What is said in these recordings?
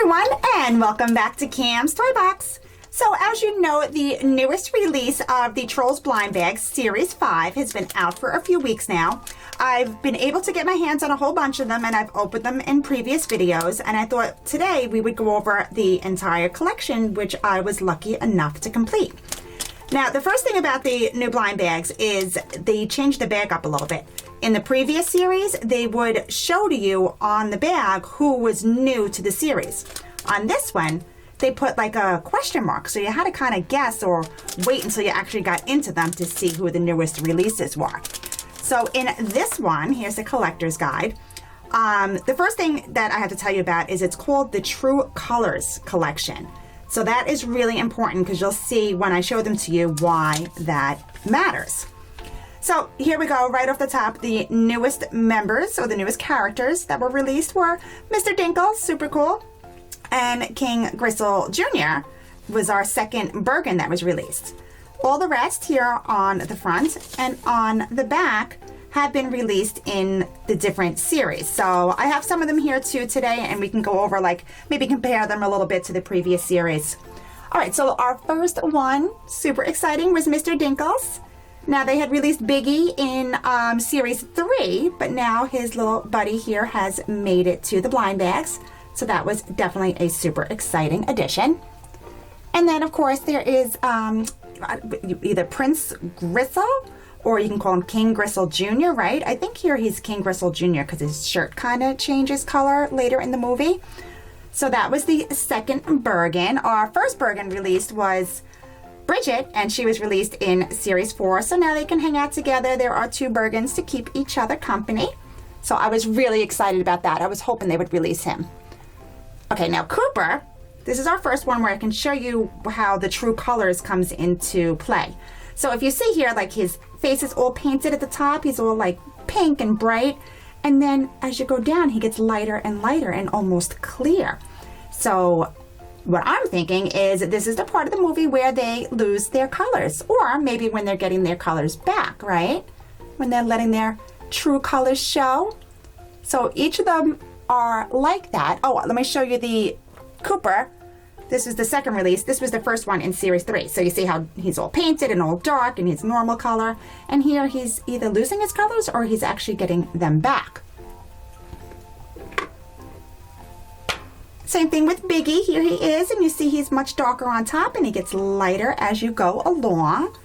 everyone, and welcome back to Cam's Toy Box. So as you know, the newest release of the Trolls Blind Bag Series 5 has been out for a few weeks now. I've been able to get my hands on a whole bunch of them, and I've opened them in previous videos, and I thought today we would go over the entire collection, which I was lucky enough to complete. Now, the first thing about the new blind bags is they changed the bag up a little bit. In the previous series, they would show to you on the bag who was new to the series. On this one, they put like a question mark, so you had to kind of guess or wait until you actually got into them to see who the newest releases were. So in this one, here's the collector's guide. The first thing that I have to tell you about is it's called the True Colors Collection. So that is really important because you'll see when I show them to you why that matters. So here we go, right off the top, the newest members or the newest characters that were released were Mr. Dinkle, super cool, and King Gristle Jr. was our second Bergen that was released. All the rest here on the front and on the back have been released in the different series. So I have some of them here too today, and we can go over, like, maybe compare them a little bit to the previous series. All right, so our first one, super exciting, was Mr. Dinkles. Now, they had released Biggie in series 3, but now his little buddy here has made it to the blind bags. So that was definitely a super exciting addition. And then, of course, there is either Prince Gristle, or you can call him King Gristle Jr., right? I think here he's King Gristle Jr. because his shirt kind of changes color later in the movie. So that was the second Bergen. Our first Bergen released was Bridget, and she was released in Series 4. So now they can hang out together. There are two Bergens to keep each other company. So I was really excited about that. I was hoping they would release him. Okay, now Cooper. This is our first one where I can show you how the True Colors comes into play. So if you see here, like, his face is all painted at the top. He's all like pink and bright. And then as you go down, he gets lighter and lighter and almost clear. So what I'm thinking is this is the part of the movie where they lose their colors, or maybe when they're getting their colors back, right? When they're letting their true colors show. So each of them are like that. Oh, let me show you the Cooper. This is the second release. This was the first one in Series 3. So you see how he's all painted and all dark and his normal color. And here he's either losing his colors or he's actually getting them back. Same thing with Biggie. Here he is, and you see he's much darker on top and he gets lighter as you go along.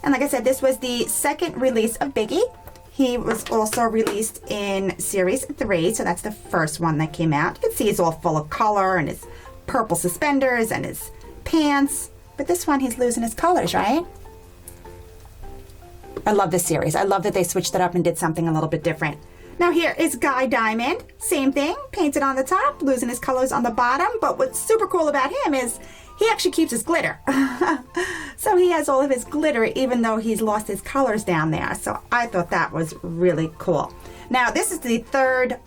And like I said, this was the second release of Biggie. He was also released in Series 3, so that's the first one that came out. You can see he's all full of color and his purple suspenders and his pants. But this one, he's losing his colors, right? I love this series. I love that they switched it up and did something a little bit different. Now here is Guy Diamond. Same thing, painted on the top, losing his colors on the bottom. But what's super cool about him is he actually keeps his glitter. So he has all of his glitter even though he's lost his colors down there. So I thought that was really cool. Now this is the third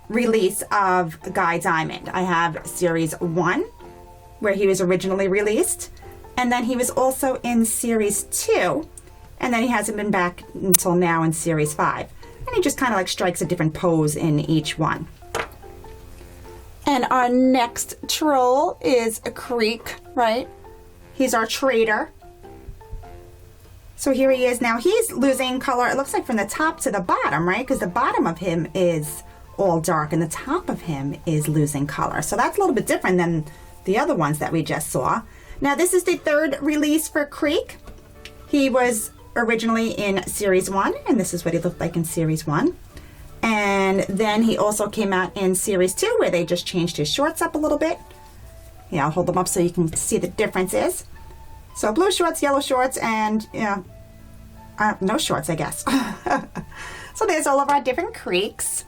release of Guy Diamond. I have Series 1, where he was originally released. And then he was also in Series 2. And then he hasn't been back until now in Series 5. And he just kind of like strikes a different pose in each one. And our next troll is a Creek, right? He's our trader. So here he is now. He's losing color, it looks like, from the top to the bottom, right? Because the bottom of him is all dark and the top of him is losing color. So that's a little bit different than the other ones that we just saw. Now this is the third release for Creek. He was originally in Series 1, and this is what he looked like in Series 1. And then he also came out in Series 2, where they just changed his shorts up a little bit. Yeah, I'll hold them up so you can see the differences. So blue shorts, yellow shorts, and no shorts, I guess. So there's all of our different Creeks.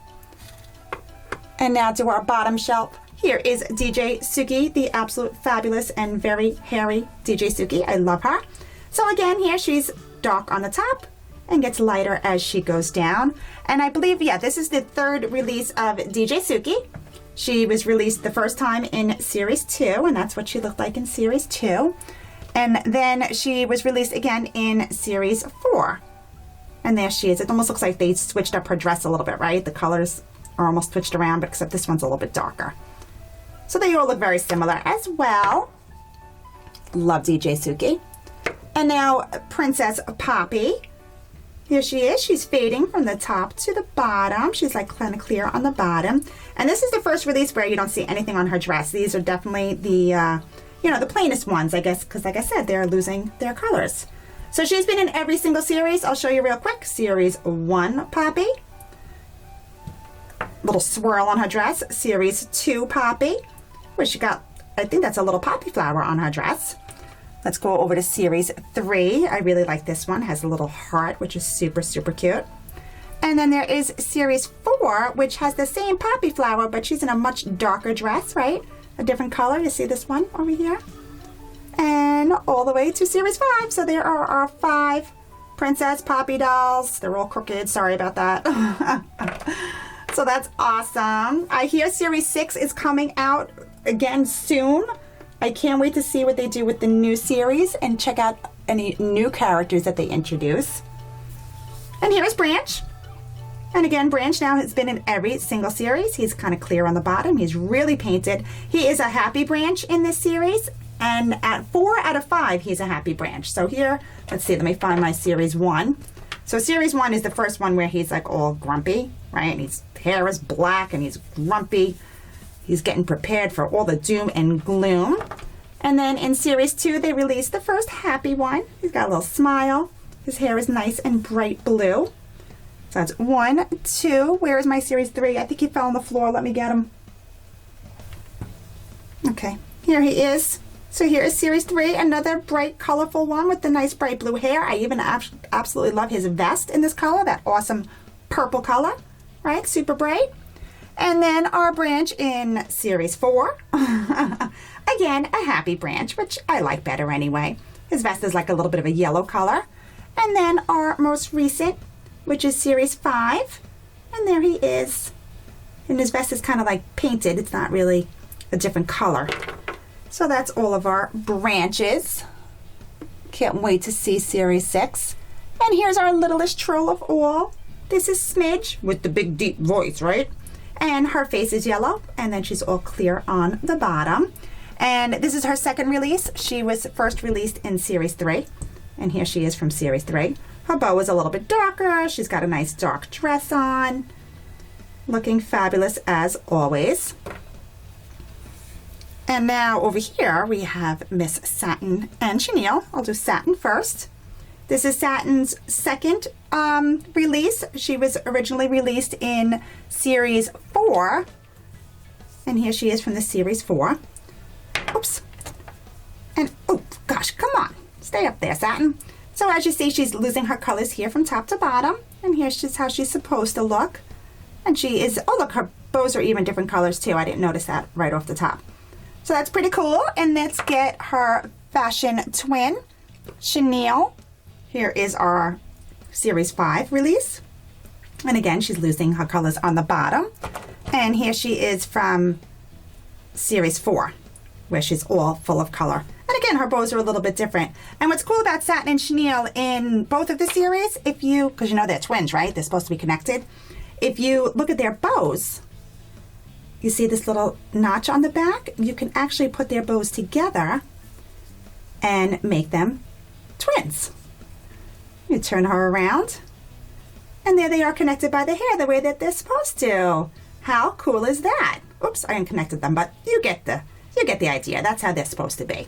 And now to our bottom shelf. Here is DJ Suki, the absolute fabulous and very hairy DJ Suki. I love her. So again, here she's dark on the top and gets lighter as she goes down. And I believe, yeah, this is the third release of DJ Suki. She was released the first time in Series 2, and that's what she looked like in Series 2. And then she was released again in Series 4. And there she is. It almost looks like they switched up her dress a little bit, right? The colors are almost switched around, but except this one's a little bit darker. So they all look very similar as well. Love DJ Suki. And now Princess Poppy. Here she is. She's fading from the top to the bottom. She's like kind of clear on the bottom. And this is the first release where you don't see anything on her dress. These are definitely the, the plainest ones, I guess, because like I said, they're losing their colors. So she's been in every single series. I'll show you real quick. Series 1 Poppy. Little swirl on her dress. Series 2 Poppy, where she got, I think that's a little poppy flower on her dress. Let's go over to Series 3. I really like this one. Has a little heart, which is super, super cute. And then there is Series 4, which has the same poppy flower, but she's in a much darker dress, right? A different color. You see this one over here? And all the way to Series 5. So there are our 5 Princess Poppy dolls. They're all crooked. Sorry about that. So that's awesome. I hear Series 6 is coming out again soon. I can't wait to see what they do with the new series and check out any new characters that they introduce. And here's Branch. And again, Branch now has been in every single series. He's kind of clear on the bottom. He's really painted. He is a happy Branch in this series. And at 4 out of 5, he's a happy Branch. So here, let's see, let me find my Series 1. So Series 1 is the first one where he's like all grumpy, right? And his hair is black and he's grumpy. He's getting prepared for all the doom and gloom. And then in Series 2, they released the first happy one. He's got a little smile. His hair is nice and bright blue. So that's 1, 2. Where is my Series 3? I think he fell on the floor. Let me get him. Okay, here he is. So here is Series 3, another bright, colorful one with the nice bright blue hair. I even absolutely love his vest in this color, that awesome purple color, right? Super bright. And then our Branch in Series 4. Again, a happy Branch, which I like better anyway. His vest is like a little bit of a yellow color. And then our most recent, which is Series 5. And there he is. And his vest is kind of like painted. It's not really a different color. So that's all of our branches. Can't wait to see Series 6. And here's our littlest troll of all. This is Smidge with the big deep voice, right? And her face is yellow, and then she's all clear on the bottom. And this is her second release. She was first released in Series 3. And here she is from Series 3. Her bow is a little bit darker. She's got a nice dark dress on. Looking fabulous as always. And now over here we have Miss Satin and Chenille. I'll do Satin first. This is Satin's second release. She was originally released in Series 4. And here she is from the Series 4. Oops. And, oh gosh, come on. Stay up there, Satin. So as you see, she's losing her colors here from top to bottom. And here's just how she's supposed to look. And she is, oh look, her bows are even different colors too. I didn't notice that right off the top. So that's pretty cool. And let's get her fashion twin, Chenille. Here is our Series 5 release. And again, she's losing her colors on the bottom. And here she is from Series 4, where she's all full of color. And again, her bows are a little bit different. And what's cool about Satin and Chenille in both of the series, if you, because you know they're twins, right? They're supposed to be connected. If you look at their bows, you see this little notch on the back? You can actually put their bows together and make them twins. You turn her around, and there they are connected by the hair the way that they're supposed to. How cool is that? Oops, I unconnected them, but you get the idea. That's how they're supposed to be.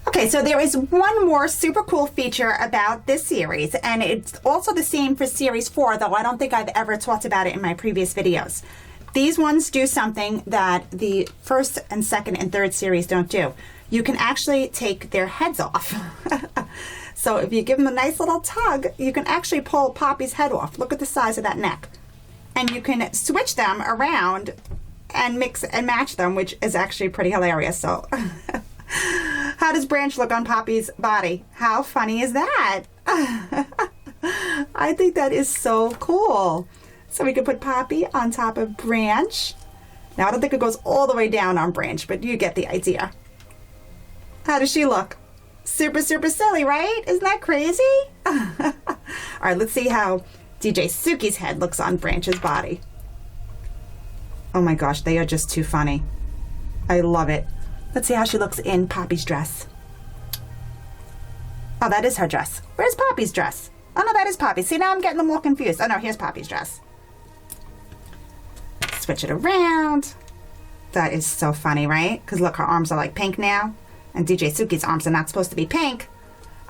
Okay, so there is one more super cool feature about this series, and it's also the same for Series 4, though I don't think I've ever talked about it in my previous videos. These ones do something that the first and second and third series don't do. You can actually take their heads off. So if you give them a nice little tug, you can actually pull Poppy's head off. Look at the size of that neck. And you can switch them around and mix and match them, which is actually pretty hilarious. So how does Branch look on Poppy's body? How funny is that? I think that is so cool. So we could put Poppy on top of Branch. Now I don't think it goes all the way down on Branch, but you get the idea. How does she look? Super, super silly, right? Isn't that crazy? All right, let's see how DJ Suki's head looks on Branch's body. Oh my gosh, they are just too funny. I love it. Let's see how she looks in Poppy's dress. Oh, that is her dress. Where's Poppy's dress? Oh no, that is Poppy. See, now I'm getting them all confused. Oh no, here's Poppy's dress. Switch it around. That is so funny, right? Because look, her arms are like pink now. And DJ Suki's arms are not supposed to be pink.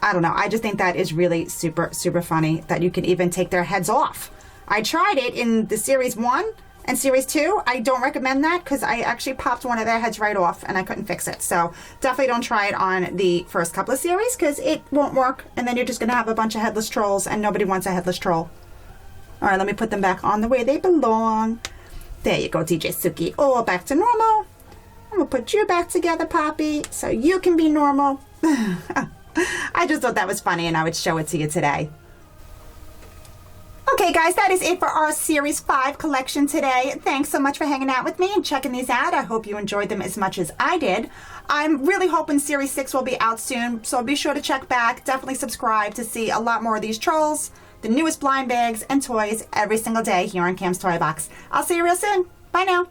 I don't know. I just think that is really super, super funny that you can even take their heads off. I tried it in the Series 1 and Series 2. I don't recommend that because I actually popped one of their heads right off and I couldn't fix it. So definitely don't try it on the first couple of series because it won't work. And then you're just going to have a bunch of headless trolls and nobody wants a headless troll. All right, let me put them back on the way they belong. There you go, DJ Suki. All back to normal. I'm going to put you back together, Poppy, so you can be normal. I just thought that was funny and I would show it to you today. Okay, guys, that is it for our Series 5 collection today. Thanks so much for hanging out with me and checking these out. I hope you enjoyed them as much as I did. I'm really hoping Series 6 will be out soon, so be sure to check back. Definitely subscribe to see a lot more of these trolls, the newest blind bags, and toys every single day here on Cam's Toy Box. I'll see you real soon. Bye now.